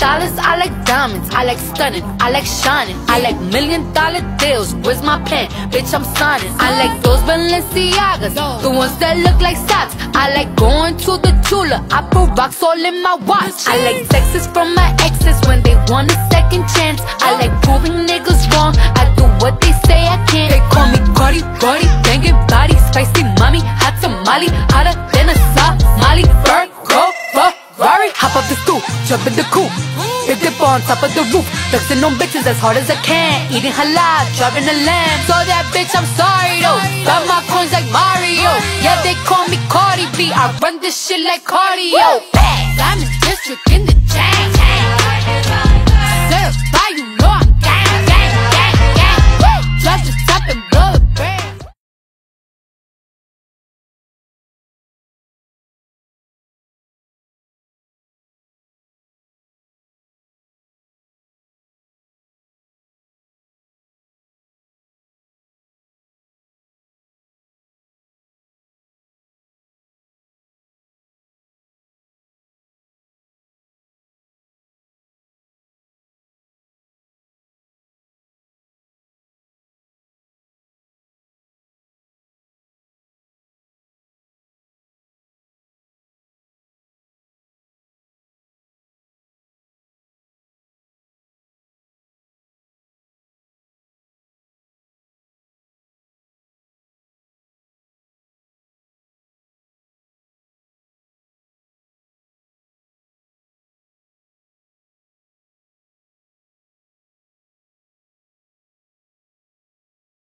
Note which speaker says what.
Speaker 1: dollars, I like diamonds, I like stunning, I like shining, I like $1 million deals. Where's my pen? Bitch, I'm signing. I like those Balenciagas, the ones that look like socks. I like going to the Tula, I put rocks all in my watch. I like texts from my exes when they want a second chance. I like proving niggas wrong, I do what they say I can't. They call me Cardi, Cardi, banging body, spicy mommy, hot tamale, hotter than a Somali. Virgo, Ferrari, hop up the stoop, jump in the coupe, big dip on top of the roof, flexing on bitches as hard as I can, eating halal, driving a lamb. So that bitch, I'm sorry though, got my coins like Mario. Yeah, they call me Cardi B, I run this shit like cardio. Diamond district in the chain.